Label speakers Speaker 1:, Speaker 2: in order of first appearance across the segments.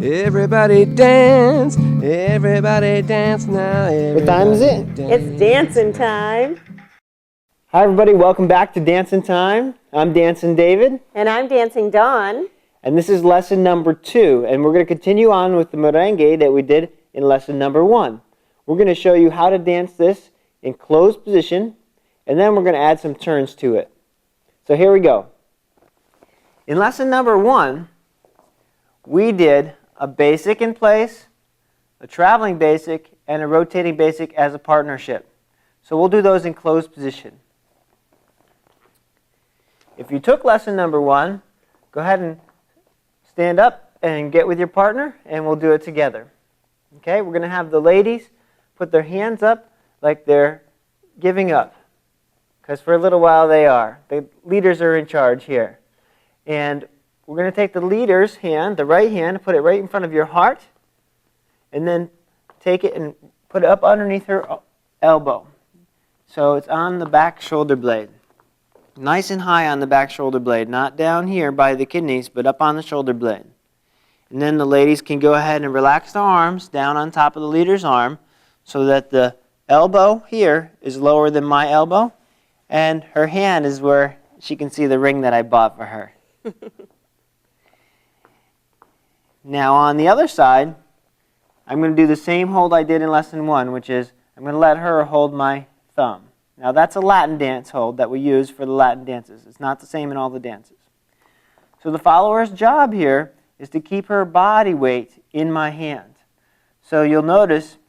Speaker 1: Everybody dance now.
Speaker 2: What time is it?
Speaker 3: It's dancing time.
Speaker 2: Hi everybody, welcome back to Dancin' Time. I'm Dancin' David.
Speaker 3: And I'm Dancing Dawn.
Speaker 2: And this is lesson number 2. And we're going to continue on with the merengue that we did in lesson number 1. We're going to show you how to dance this in closed position. And then we're going to add some turns to it. So here we go. In lesson number 1, we did a basic in place, a traveling basic, and a rotating basic as a partnership. So we'll do those in closed position. If you took lesson number 1, go ahead and stand up and get with your partner, and we'll do it together. Okay, we're going to have the ladies put their hands up like they're giving up, because for a little while they are. The leaders are in charge here. And we're going to take the leader's hand, the right hand, put it right in front of your heart, and then take it and put it up underneath her elbow. So it's on the back shoulder blade. Nice and high on the back shoulder blade, not down here by the kidneys, but up on the shoulder blade. And then the ladies can go ahead and relax their arms down on top of the leader's arm so that the elbow here is lower than my elbow, and her hand is where she can see the ring that I bought for her. Now on the other side, I'm going to do the same hold I did in lesson 1, which is I'm going to let her hold my thumb. Now that's a Latin dance hold that we use for the Latin dances. It's not the same in all the dances. So the follower's job here is to keep her body weight in my hand. So you'll notice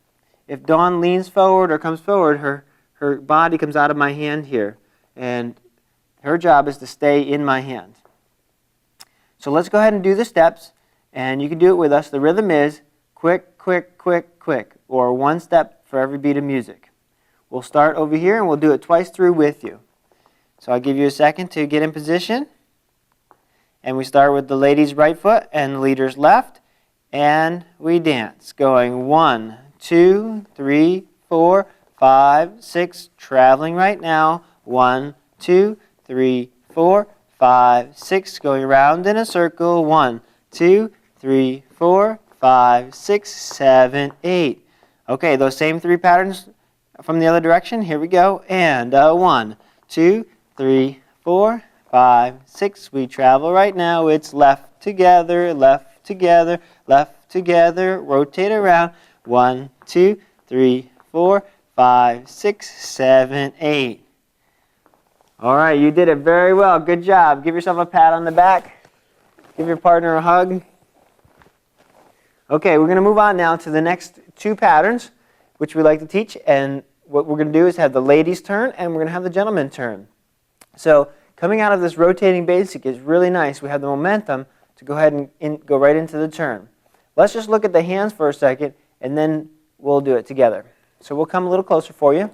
Speaker 2: if Dawn leans forward or comes forward, her body comes out of my hand here. And her job is to stay in my hand. So let's go ahead and do the steps. And you can do it with us. The rhythm is quick, quick, quick, quick, or one step for every beat of music. We'll start over here and we'll do it twice through with you. So I'll give you a second to get in position. And we start with the lady's right foot and the leader's left. And we dance, going 1, 2, 3, 4, 5, 6, traveling right now. 1, 2, 3, 4, 5, 6, going around in a circle. 1, 2, 3, 4, 5, 6, 7, 8. Okay, those same 3 patterns from the other direction. Here we go. And 1, 2, 3, 4, 5, 6. We travel right now. It's left together, left together, left together. Rotate around. 1, 2, 3, 4, 5, 6, 7, 8. All right, you did it very well. Good job. Give yourself a pat on the back. Give your partner a hug. Okay, we're going to move on now to the next 2 patterns, which we like to teach. And what we're going to do is have the ladies' turn, and we're going to have the gentleman's turn. So coming out of this rotating basic is really nice. We have the momentum to go ahead and go right into the turn. Let's just look at the hands for a second, and then we'll do it together. So we'll come a little closer for you.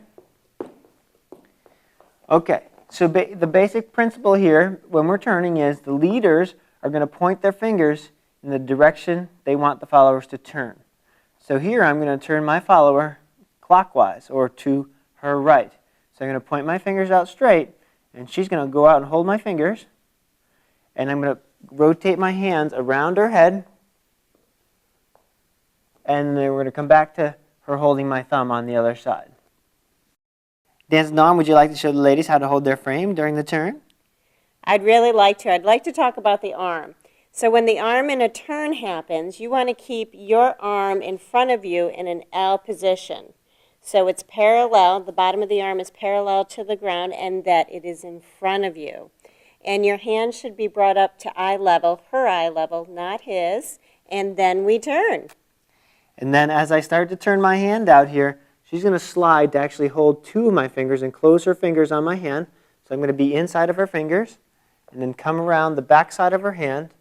Speaker 2: Okay, so the basic principle here when we're turning is the leaders are going to point their fingers in the direction they want the followers to turn. So here I'm going to turn my follower clockwise or to her right. So I'm going to point my fingers out straight, and she's going to go out and hold my fingers, and I'm going to rotate my hands around her head, and then we're going to come back to her holding my thumb on the other side. Dancing Dawn, would you like to show the ladies how to hold their frame during the turn?
Speaker 3: I'd really like to. I'd like to talk about the arm. So when the arm in a turn happens, you want to keep your arm in front of you in an L position. So it's parallel, the bottom of the arm is parallel to the ground, and that it is in front of you. And your hand should be brought up to eye level, her eye level, not his, and then we turn.
Speaker 2: And then as I start to turn my hand out here, she's going to slide to actually hold 2 of my fingers and close her fingers on my hand. So I'm going to be inside of her fingers, and then come around the back side of her hand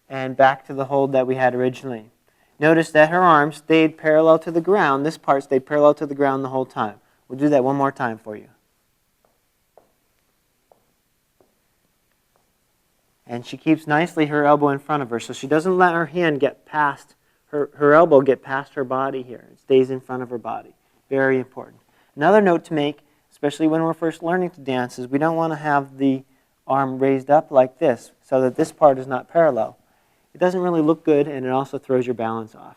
Speaker 2: and back to the hold that we had originally. Notice that her arms stayed parallel to the ground. This part stayed parallel to the ground the whole time. We'll do that one more time for you. And she keeps nicely her elbow in front of her, so she doesn't let her hand get past, her elbow get past her body here. It stays in front of her body. Very important. Another note to make, especially when we're first learning to dance, is we don't want to have the arm raised up like this so that this part is not parallel. it doesn't really look good, and it also throws your balance off.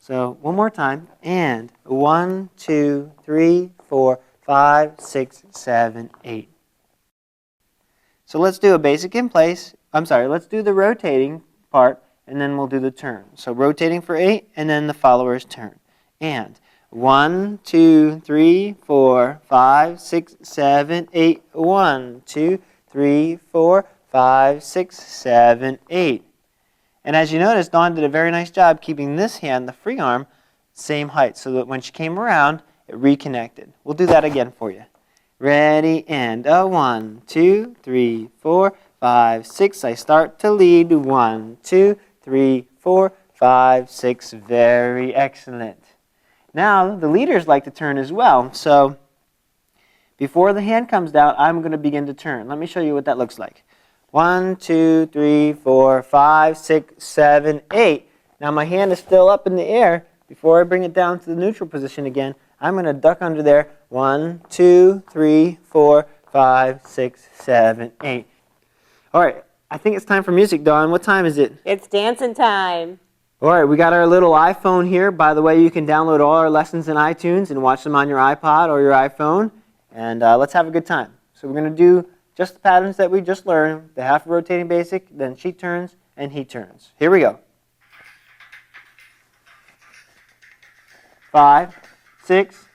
Speaker 2: So one more time, and 1, 2, 3, 4, 5, 6, 7, 8. So let's do a basic in place. Let's do the rotating part, and then we'll do the turn. So rotating for 8, and then the follower's turn. And 1, 2, 3, 4, 5, 6, 7, 8. 1, 2, 3, 4, 5, 6, 7, 8. And as you notice, Dawn did a very nice job keeping this hand, the free arm, same height, so that when she came around, it reconnected. We'll do that again for you. Ready, and 1, 2, 3, 4, 5, 6. I start to lead. 1, 2, 3, 4, 5, 6. Very excellent. Now, the leaders like to turn as well. So, before the hand comes down, I'm going to begin to turn. Let me show you what that looks like. 1, 2, 3, 4, 5, 6, 7, 8. Now my hand is still up in the air. Before I bring it down to the neutral position again, I'm going to duck under there. 1, 2, 3, 4, 5, 6, 7, 8. All right, I think it's time for music, Dawn. What time is it?
Speaker 3: It's dancing time.
Speaker 2: All right, we got our little iPhone here. By the way, you can download all our lessons in iTunes and watch them on your iPod or your iPhone. And let's have a good time. So we're going to do just the patterns that we just learned, the half rotating basic, then she turns and he turns. Here we go. 5, 6,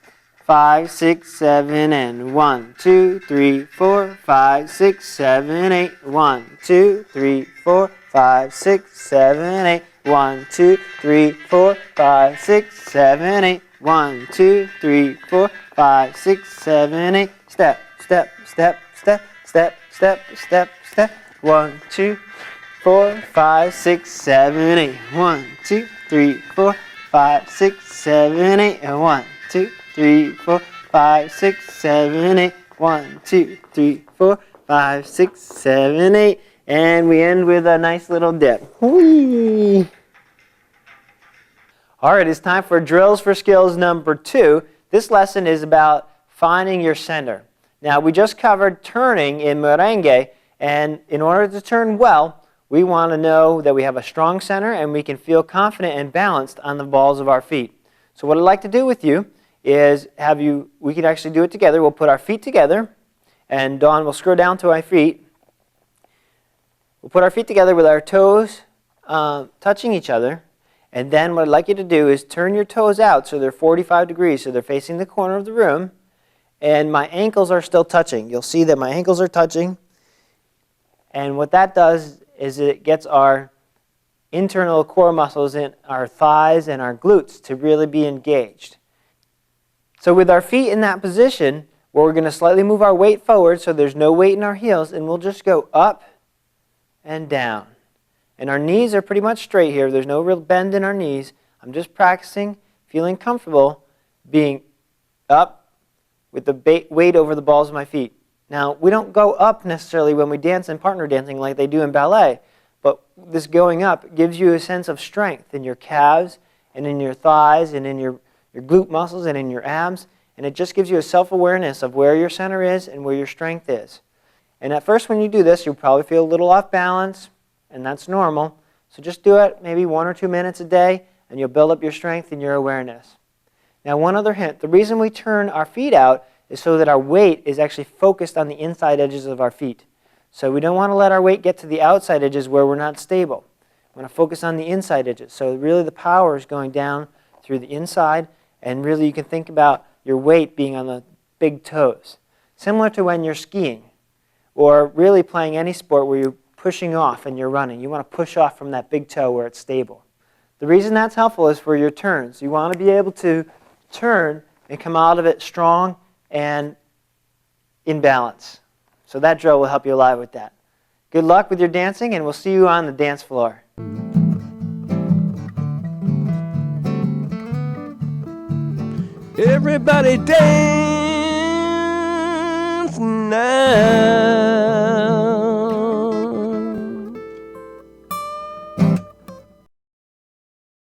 Speaker 2: 5, 6, 7, and 1, 2, 3, 4, 5, 6, 7, 8. 1, 2, 3, 4, 5, 6, 7, 8. 1, 2, 3, 4, 5, 6, 7, 8. 1, 2, 3, 4, 5, 6, 7, 8. Step, step, step, step, step, step, step, step. 1, 2, 4, 5, 6, 7, 8. 1, 2, 3, 4, 5, 6, 7, 8. And 1, 2, 3, 4, 5, 6, 7, 8. 1, 2, 3, 4, 5, 6, 7, 8. And we end with a nice little dip. Whee! All right, it's time for drills for skills number 2. This lesson is about finding your center. Now, we just covered turning in merengue, and in order to turn well, we want to know that we have a strong center and we can feel confident and balanced on the balls of our feet. So what I'd like to do with you is we can actually do it together. We'll put our feet together, and Dawn will scroll down to our feet. We'll put our feet together with our toes touching each other. And then what I'd like you to do is turn your toes out so they're 45 degrees, so they're facing the corner of the room. And my ankles are still touching. You'll see that my ankles are touching. And what that does is it gets our internal core muscles in our thighs and our glutes to really be engaged. So with our feet in that position, we're going to slightly move our weight forward so there's no weight in our heels, and we'll just go up and down. And our knees are pretty much straight here. There's no real bend in our knees. I'm just practicing, feeling comfortable, being up with the weight over the balls of my feet. Now, we don't go up necessarily when we dance in partner dancing like they do in ballet, but this going up gives you a sense of strength in your calves and in your thighs and in your glute muscles and in your abs, and it just gives you a self-awareness of where your center is and where your strength is. And at first when you do this, you'll probably feel a little off balance, and that's normal. So just do it maybe 1 or 2 minutes a day, and you'll build up your strength and your awareness. Now, one other hint. The reason we turn our feet out is so that our weight is actually focused on the inside edges of our feet. So we don't want to let our weight get to the outside edges where we're not stable. We want to focus on the inside edges. So really the power is going down through the inside, and really you can think about your weight being on the big toes. Similar to when you're skiing, or really playing any sport where you're pushing off and you're running. You want to push off from that big toe where it's stable. The reason that's helpful is for your turns. You want to be able to turn and come out of it strong and in balance. So that drill will help you a lot with that. Good luck with your dancing, and we'll see you on the dance floor.
Speaker 1: Everybody dance now.